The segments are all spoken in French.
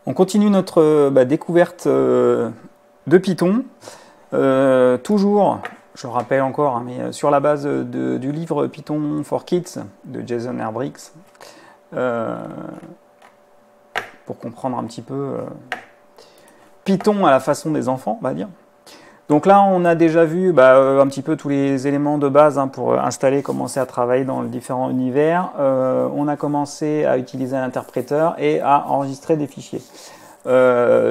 On continue notre découverte de Python. Toujours, je rappelle encore, hein, mais sur la base du livre Python for Kids de Jason Herbrix, pour comprendre un petit peu Python à la façon des enfants, on va dire. Donc là, on a déjà vu un petit peu tous les éléments de base pour installer, commencer à travailler dans les différents univers. On a commencé à utiliser un interpréteur et à enregistrer des fichiers.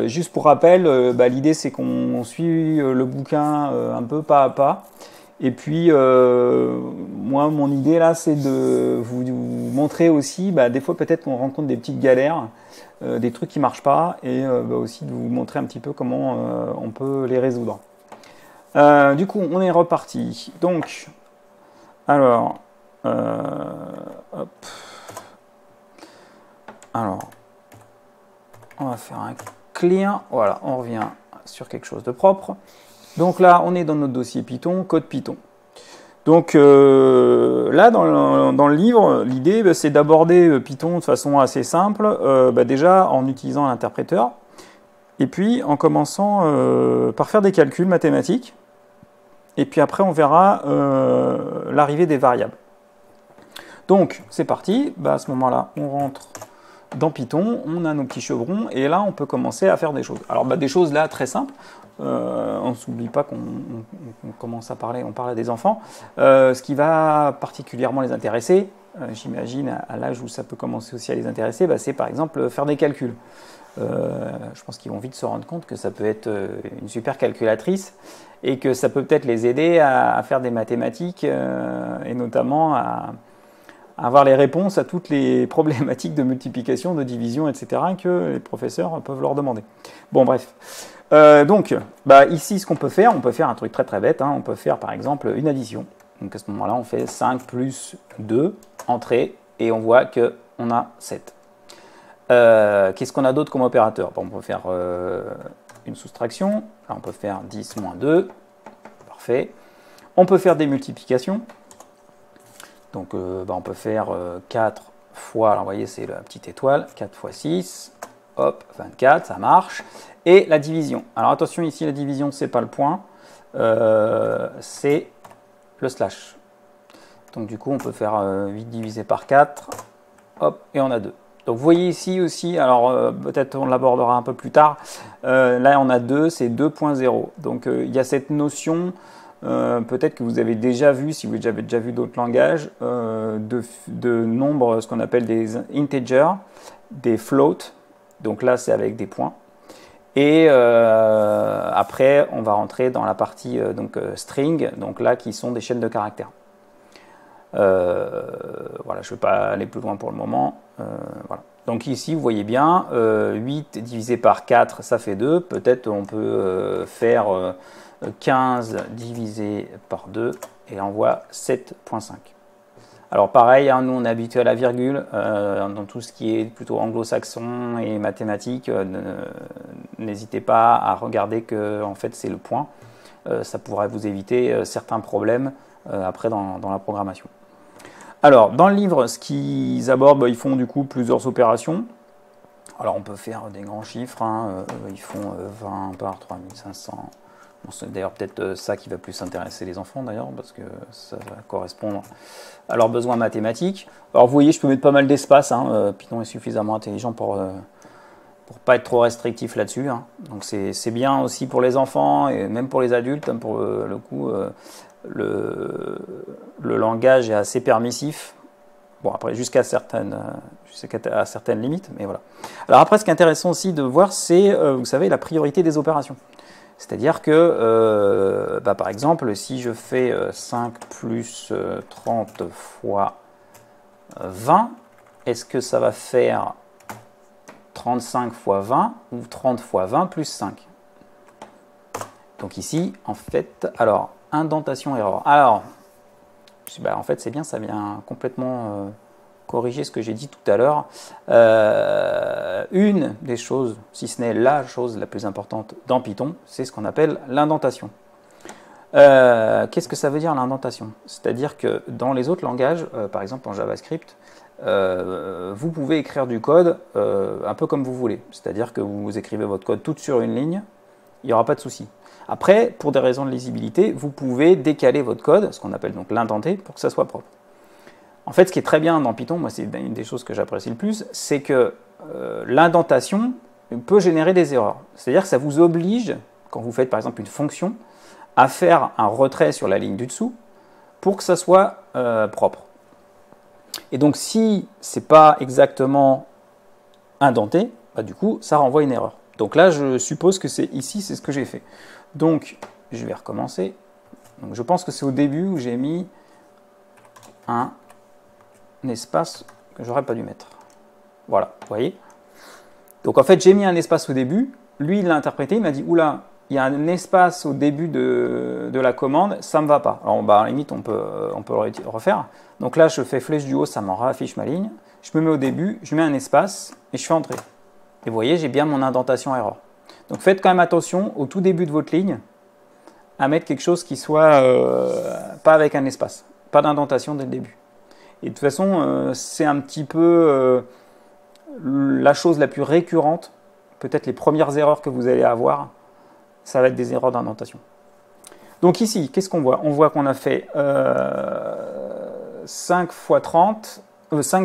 Juste pour rappel, l'idée c'est qu'on suit le bouquin un peu pas à pas. Et puis, moi, mon idée là, c'est de vous montrer aussi, des fois peut-être qu'on rencontre des petites galères, des trucs qui ne marchent pas, et aussi de vous montrer un petit peu comment on peut les résoudre. Du coup, on est reparti. Donc, alors, hop. Alors, on va faire un clear. Voilà, on revient sur quelque chose de propre. Donc là, on est dans notre dossier Python, code Python. Donc là, dans le livre, l'idée, c'est d'aborder Python de façon assez simple, déjà en utilisant l'interpréteur, et puis en commençant par faire des calculs mathématiques. Et puis après, on verra l'arrivée des variables. Donc, c'est parti. À ce moment-là, on rentre dans Python, on a nos petits chevrons, et là, on peut commencer à faire des choses. Alors, des choses là, très simples. On ne s'oublie pas qu'on commence à parler, on parle à des enfants. Ce qui va particulièrement les intéresser, j'imagine, à l'âge où ça peut commencer aussi à les intéresser, c'est par exemple faire des calculs. Je pense qu'ils vont vite se rendre compte que ça peut être une super calculatrice et que ça peut peut-être les aider à faire des mathématiques et notamment à avoir les réponses à toutes les problématiques de multiplication, de division, etc. que les professeurs peuvent leur demander. Bon, bref. Donc, ici, ce qu'on peut faire, on peut faire un truc très très bête. On peut faire par exemple une addition. Donc à ce moment-là, on fait 5 plus 2, entrée, et on voit qu'on a 7. Qu'est-ce qu'on a d'autre comme opérateur? On peut faire une soustraction. Là, on peut faire 10 moins 2. Parfait. On peut faire des multiplications. Donc, on peut faire 4 fois, alors vous voyez, c'est la petite étoile, 4 fois 6, hop, 24, ça marche. Et la division. Alors attention, ici, la division, c'est pas le point, c'est le slash. Donc, du coup, on peut faire 8 divisé par 4, hop, et on a 2. Donc, vous voyez ici aussi, alors peut-être on l'abordera un peu plus tard, là, on a 2, c'est 2.0. Donc, il y a cette notion... peut-être que vous avez déjà vu, si vous avez déjà vu d'autres langages, de nombres, ce qu'on appelle des integers, des floats. Donc là, c'est avec des points. Et après, on va rentrer dans la partie string, donc là, qui sont des chaînes de caractères. Voilà, je ne vais pas aller plus loin pour le moment. Voilà. Donc ici, vous voyez bien, 8 divisé par 4, ça fait 2. Peut-être on peut faire 15 divisé par 2, et là on voit 7.5. Alors pareil, nous on est habitué à la virgule, dans tout ce qui est plutôt anglo-saxon et mathématiques, n'hésitez pas à regarder que en fait c'est le point, ça pourrait vous éviter certains problèmes après dans la programmation. Alors dans le livre, ce qu'ils abordent, ils font du coup plusieurs opérations. Alors on peut faire des grands chiffres, ils font 20 par 3500. Bon, c'est d'ailleurs peut-être ça qui va plus intéresser les enfants d'ailleurs, parce que ça va correspondre à leurs besoins mathématiques. Alors vous voyez, je peux mettre pas mal d'espace, Python est suffisamment intelligent pour pas être trop restrictif là-dessus. Donc c'est bien aussi pour les enfants et même pour les adultes, pour le coup, le langage est assez permissif. Bon, après, jusqu'à certaines limites, mais voilà. Alors après, ce qui est intéressant aussi de voir, c'est, vous savez, la priorité des opérations. C'est-à-dire que, par exemple, si je fais 5 plus 30 fois 20, est-ce que ça va faire 35 fois 20 ou 30 fois 20 plus 5? Donc ici, en fait, alors, indentation erreur. Alors, en fait, c'est bien, ça vient complètement corriger ce que j'ai dit tout à l'heure. Une des choses, si ce n'est la chose la plus importante dans Python, c'est ce qu'on appelle l'indentation. Qu'est-ce que ça veut dire l'indentation? C'est-à-dire que dans les autres langages, par exemple en JavaScript, vous pouvez écrire du code un peu comme vous voulez. C'est-à-dire que vous écrivez votre code tout sur une ligne, il n'y aura pas de souci. Après, pour des raisons de lisibilité, vous pouvez décaler votre code, ce qu'on appelle donc l'indenter, pour que ça soit propre. En fait, ce qui est très bien dans Python, moi c'est une des choses que j'apprécie le plus, c'est que l'indentation peut générer des erreurs. C'est-à-dire que ça vous oblige, quand vous faites par exemple une fonction, à faire un retrait sur la ligne du dessous pour que ça soit propre. Et donc si ce n'est pas exactement indenté, bah, du coup ça renvoie une erreur. Donc là je suppose que c'est ici, c'est ce que j'ai fait. Donc je vais recommencer. Donc, je pense que c'est au début où j'ai mis un espace que j'aurais pas dû mettre. Voilà, vous voyez. Donc en fait j'ai mis un espace au début, lui il l'a interprété, il m'a dit oula, il y a un espace au début de la commande, ça ne me va pas. Alors bah, à la limite on peut le refaire. Donc là je fais flèche du haut, ça m'en réaffiche ma ligne. Je me mets au début, je mets un espace et je fais entrer. Et vous voyez, j'ai bien mon indentation erreur. Donc faites quand même attention au tout début de votre ligne à mettre quelque chose qui soit pas avec un espace, pas d'indentation dès le début. Et de toute façon, c'est un petit peu la chose la plus récurrente, peut-être les premières erreurs que vous allez avoir, ça va être des erreurs d'indentation. Donc ici, qu'est-ce qu'on voit? On voit qu'on a fait 5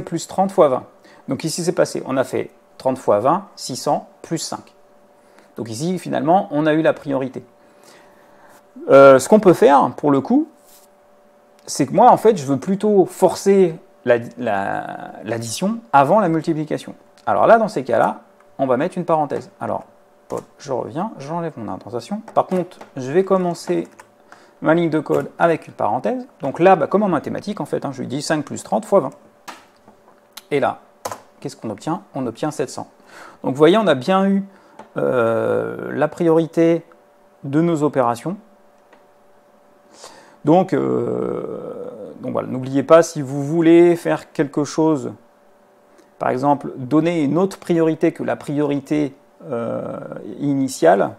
plus 30 fois 20. Donc ici, c'est passé. On a fait 30 fois 20, 600, plus 5. Donc ici, finalement, on a eu la priorité. Ce qu'on peut faire, pour le coup, c'est que moi, en fait, je veux plutôt forcer l'addition avant la multiplication. Alors là, dans ces cas-là, on va mettre une parenthèse. Alors, je reviens, j'enlève mon indentation. Par contre, je vais commencer ma ligne de code avec une parenthèse. Donc là, bah, comme en mathématiques, en fait, je lui dis 5 plus 30 fois 20. Et là, qu'est-ce qu'on obtient? On obtient 700. Donc vous voyez, on a bien eu la priorité de nos opérations. Donc voilà, n'oubliez pas, si vous voulez faire quelque chose, par exemple, donner une autre priorité que la priorité initiale,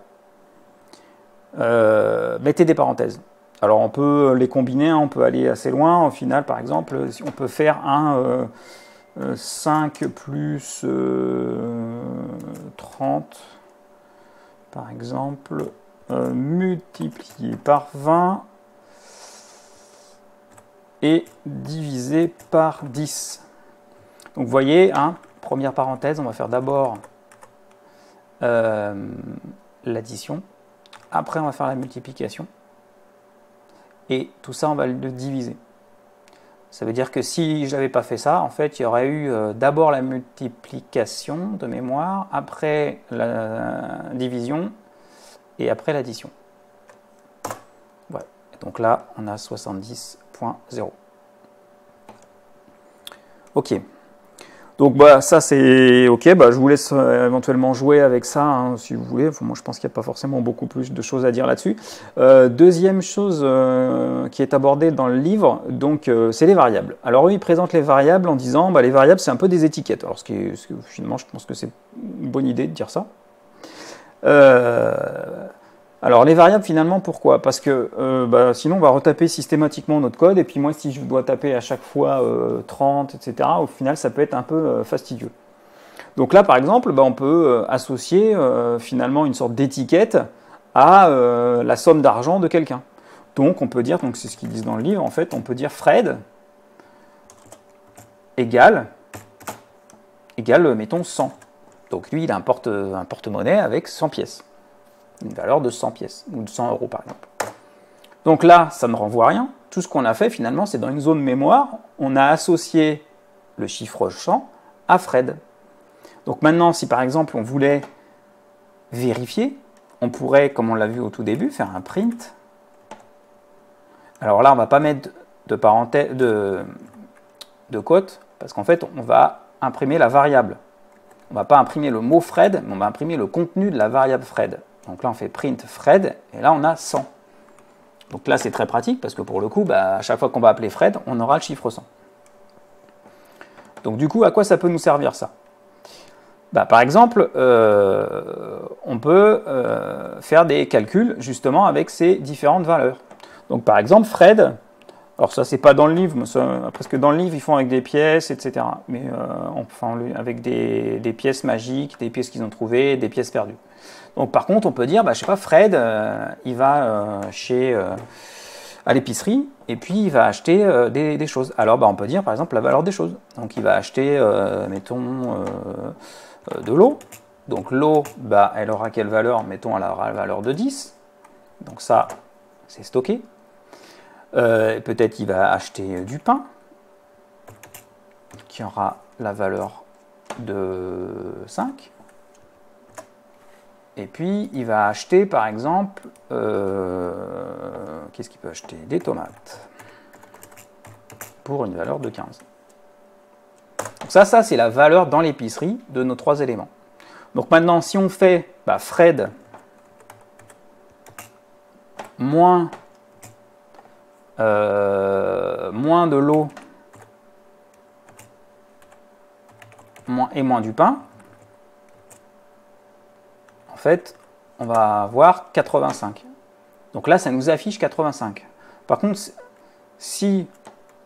mettez des parenthèses. Alors on peut les combiner, on peut aller assez loin. Au final, par exemple, si on peut faire un 5 plus 30, par exemple, multiplié par 20 et divisé par 10. Donc vous voyez, première parenthèse, on va faire d'abord l'addition, après on va faire la multiplication, et tout ça on va le diviser. Ça veut dire que si je n'avais pas fait ça, en fait, il y aurait eu d'abord la multiplication de mémoire, après la division, et après l'addition. Voilà. Donc là, on a 70.0. Ok. Donc bah, ça c'est ok, bah, je vous laisse éventuellement jouer avec ça si vous voulez. Moi je pense qu'il n'y a pas forcément beaucoup plus de choses à dire là-dessus. Deuxième chose qui est abordée dans le livre, donc c'est les variables. Alors eux ils présentent les variables en disant bah, les variables c'est un peu des étiquettes. Alors finalement je pense que c'est une bonne idée de dire ça. Alors les variables finalement pourquoi? Parce que sinon on va retaper systématiquement notre code et puis moi si je dois taper à chaque fois 30 etc. au final ça peut être un peu fastidieux. Donc là par exemple on peut associer finalement une sorte d'étiquette à la somme d'argent de quelqu'un. Donc on peut dire, donc c'est ce qu'ils disent dans le livre en fait, on peut dire Fred égale mettons 100. Donc lui il a un porte-monnaie avec 100 pièces. Une valeur de 100 pièces, ou de 100 euros par exemple. Donc là, ça ne renvoie à rien. Tout ce qu'on a fait finalement, c'est dans une zone mémoire, on a associé le chiffre 100 à Fred. Donc maintenant, si par exemple on voulait vérifier, on pourrait, comme on l'a vu au tout début, faire un print. Alors là, on ne va pas mettre de parenthèse, de quote, parce qu'en fait, on va imprimer la variable. On ne va pas imprimer le mot Fred, mais on va imprimer le contenu de la variable Fred. Donc là, on fait print Fred, et là, on a 100. Donc là, c'est très pratique, parce que pour le coup, à chaque fois qu'on va appeler Fred, on aura le chiffre 100. Donc du coup, à quoi ça peut nous servir, ça? Par exemple, on peut faire des calculs, justement, avec ces différentes valeurs. Donc par exemple, Fred, alors ça c'est pas dans le livre, mais parce que dans le livre ils font avec des pièces, etc. Mais enfin avec des pièces magiques, des pièces qu'ils ont trouvées, des pièces perdues. Donc par contre on peut dire, bah, je sais pas, Fred, il va à l'épicerie et puis il va acheter des choses. Alors bah, on peut dire par exemple la valeur des choses. Donc il va acheter, mettons, de l'eau. Donc l'eau, bah, elle aura quelle valeur? Mettons, elle aura la valeur de 10. Donc ça, c'est stocké. Peut-être qu'il va acheter du pain, qui aura la valeur de 5. Et puis, il va acheter, par exemple, qu'est-ce qu'il peut acheter? Des tomates, pour une valeur de 15. Donc ça c'est la valeur dans l'épicerie de nos 3 éléments. Donc maintenant, si on fait Fred moins de l'eau et moins du pain, en fait, on va avoir 85. Donc là, ça nous affiche 85. Par contre, si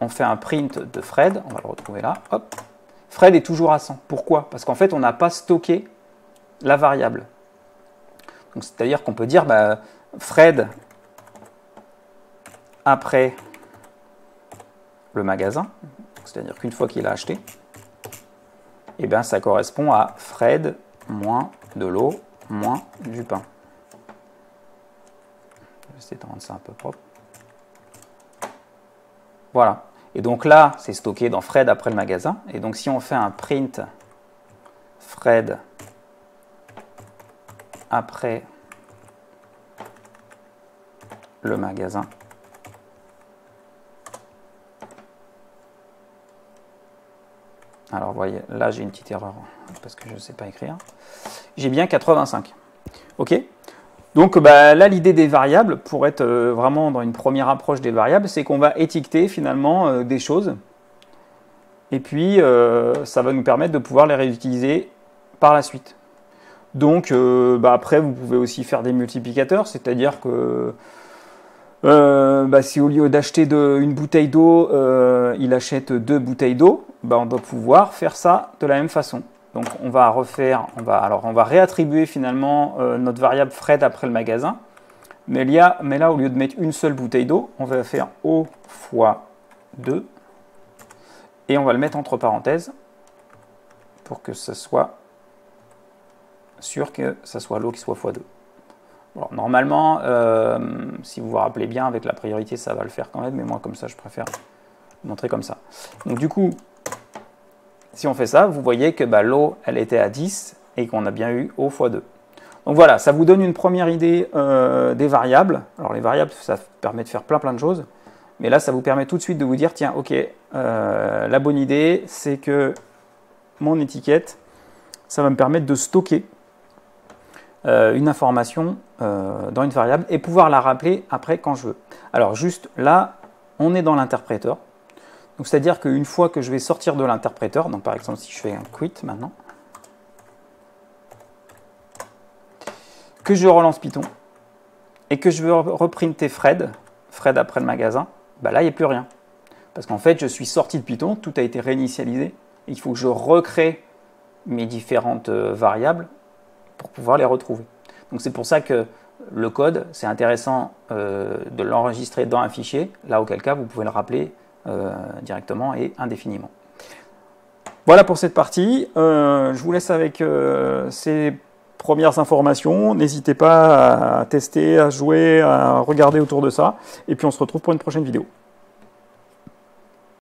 on fait un print de Fred, on va le retrouver là, hop, Fred est toujours à 100. Pourquoi? Parce qu'en fait, on n'a pas stocké la variable. Donc c'est-à-dire qu'on peut dire Fred après le magasin, c'est-à-dire qu'une fois qu'il a acheté, et bien ça correspond à Fred moins de l'eau moins du pain. Je vais essayer de rendre ça un peu propre. Voilà. Et donc là, c'est stocké dans Fred après le magasin. Et donc si on fait un print Fred après le magasin, alors vous voyez, là j'ai une petite erreur parce que je ne sais pas écrire. J'ai bien 85. Ok. Donc là, l'idée des variables, pour être vraiment dans une première approche des variables, c'est qu'on va étiqueter finalement des choses. Et puis, ça va nous permettre de pouvoir les réutiliser par la suite. Donc, après, vous pouvez aussi faire des multiplicateurs, c'est-à-dire que si au lieu d'acheter une bouteille d'eau, il achète 2 bouteilles d'eau, on doit pouvoir faire ça de la même façon. Donc on va réattribuer finalement notre variable Fred après le magasin. Mais là, au lieu de mettre une seule bouteille d'eau, on va faire eau fois 2. Et on va le mettre entre parenthèses pour que ce soit sûr que ce soit l'eau qui soit fois 2. Bon, normalement, si vous vous rappelez bien, avec la priorité, ça va le faire quand même. Mais moi, comme ça, je préfère montrer comme ça. Donc du coup, si on fait ça, vous voyez que l'eau, elle était à 10 et qu'on a bien eu eau fois 2. Donc voilà, ça vous donne une première idée des variables. Alors les variables, ça permet de faire plein de choses. Mais là, ça vous permet tout de suite de vous dire, tiens, ok, la bonne idée, c'est que mon étiquette, ça va me permettre de stocker une information dans une variable et pouvoir la rappeler après quand je veux. Alors juste là, on est dans l'interpréteur. Donc c'est-à-dire qu'une fois que je vais sortir de l'interpréteur, donc par exemple si je fais un quit maintenant, que je relance Python et que je veux reprinter Fred après le magasin, là il n'y a plus rien. Parce qu'en fait je suis sorti de Python, tout a été réinitialisé et il faut que je recrée mes différentes variables pour pouvoir les retrouver. Donc c'est pour ça que le code, c'est intéressant de l'enregistrer dans un fichier, là auquel cas vous pouvez le rappeler directement et indéfiniment. Voilà pour cette partie. Je vous laisse avec ces premières informations. N'hésitez pas à tester, à jouer, à regarder autour de ça. Et puis on se retrouve pour une prochaine vidéo.